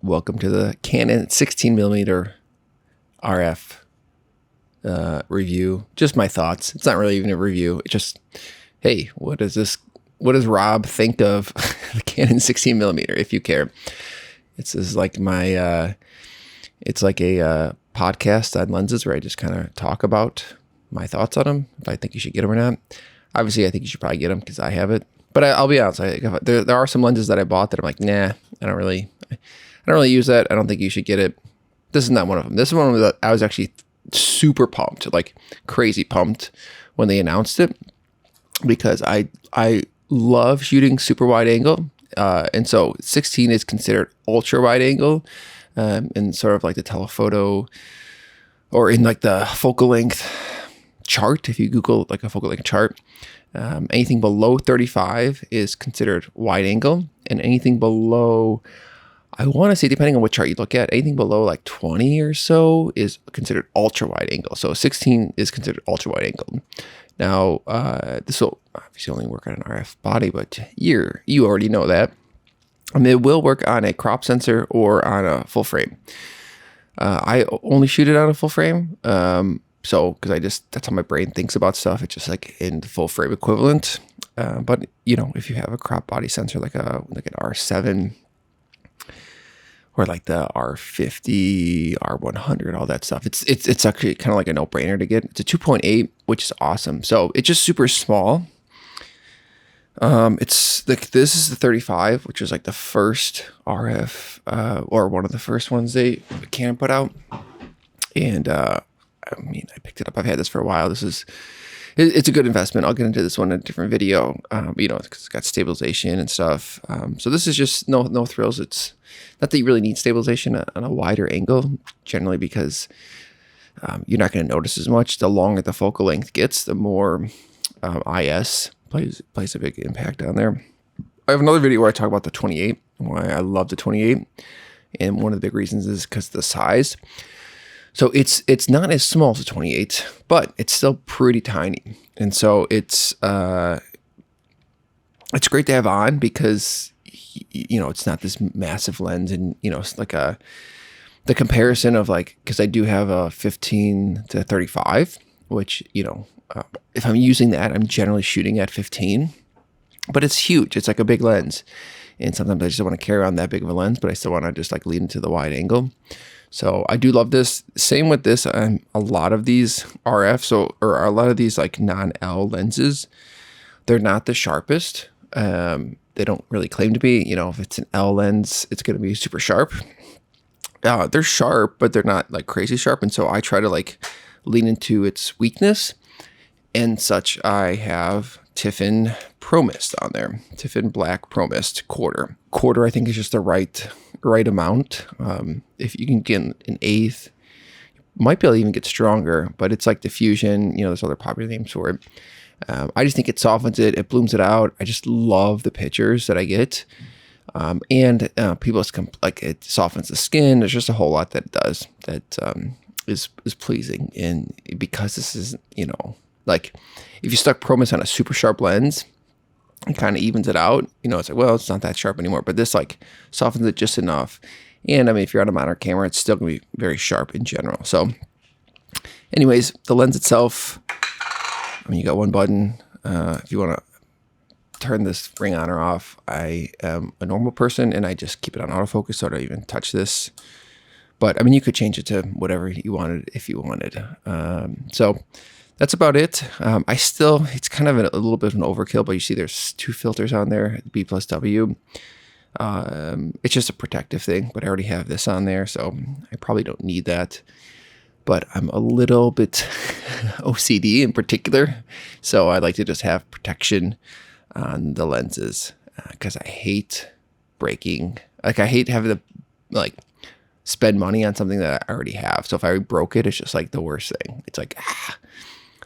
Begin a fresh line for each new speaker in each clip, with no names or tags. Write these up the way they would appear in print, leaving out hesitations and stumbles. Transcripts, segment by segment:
welcome to the Canon 16mm RF review. Just my thoughts. It's not really even a review. It's just, hey, what does Rob think of the Canon 16mm? If you care, this is like my it's like a podcast on lenses where I just kind of talk about my thoughts on them, if I think you should get them or not. Obviously, I think you should probably get them because I have it. But I'll be honest, there are some lenses that I bought that I'm like, nah, I don't really use that. I don't think you should get it. This is not one of them. This is one that I was actually super pumped, like crazy pumped when they announced it, because I love shooting super wide angle. And so 16 is considered ultra wide angle, in sort of like the telephoto or in like the focal length chart. If you Google like a focal length chart, anything below 35 is considered wide angle, and anything below, I want to say, depending on what chart you look at, anything below like 20 or so is considered ultra wide angle. So 16 is considered ultra wide angle. Now, this will obviously only work on an RF body, but you already know that. It will work on a crop sensor or on a full frame. I only shoot it on a full frame. So, because that's how my brain thinks about stuff. It's just like in the full frame equivalent. But if you have a crop body sensor like an R7 or like the R50, R100, all that stuff, it's actually kind of like a no-brainer to get. It's a 2.8, which is awesome. So it's just super small. This is the 35, which is like the first RF, or one of the first ones they Canon put out. And I picked it up. I've had this for a while. It's a good investment. I'll get into this one in a different video. Because it's got stabilization and stuff. So this is just no thrills. It's not that you really need stabilization on a wider angle, generally, because you're not going to notice as much. The longer the focal length gets, the more IS plays a big impact on there. I have another video where I talk about the 28, why I love the 28, and one of the big reasons is because of the size. So it's not as small as a 28, but it's still pretty tiny, and so it's great to have on because it's not this massive lens, and it's like the comparison of like, because I do have a 15 to 35, which if I'm using that, I'm generally shooting at 15, but it's huge. It's like a big lens, and sometimes I just don't want to carry around that big of a lens, but I still want to just like lean into the wide angle. So I do love this. Same with this. A lot of these RF, or a lot of these like non-L lenses, they're not the sharpest. They don't really claim to be. If it's an L lens, it's going to be super sharp. They're sharp, but they're not like crazy sharp. And so I try to like lean into its weakness. And such, I have Tiffin Pro Mist on there. Tiffin Black Pro Mist quarter. Quarter, I think, is just the right amount. If you can get an eighth, you might be able to even get stronger, but it's like diffusion. There's other popular names for it. I just think it softens it. It blooms it out. I just love the pictures that I get. And people like it softens the skin. There's just a whole lot that it does that is pleasing. And because this is, like if you stuck Pro Mist on a super sharp lens, it kind of evens it out. It's like, well, it's not that sharp anymore, but this like softens it just enough. And if you're on a monitor camera, it's still gonna be very sharp in general. So anyways, the lens itself, you got one button. If you want to turn this ring on or off, I am a normal person and I just keep it on autofocus, so I don't even touch this. But you could change it to whatever you wanted if you wanted. So that's about it. It's kind of a little bit of an overkill, but you see there's two filters on there, B+W. It's just a protective thing, but I already have this on there, so I probably don't need that. But I'm a little bit OCD in particular, so I like to just have protection on the lenses because I hate breaking. Like, I hate having to spend money on something that I already have. So if I broke it, it's just like the worst thing. It's like,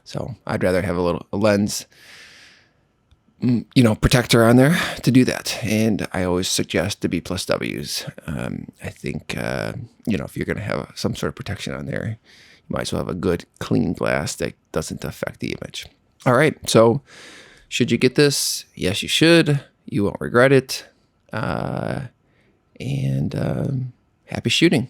So I'd rather have a lens, protector on there to do that. And I always suggest the B+Ws. I think, if you're going to have some sort of protection on there, you might as well have a good clean glass that doesn't affect the image. All right. So should you get this? Yes, you should. You won't regret it. happy shooting.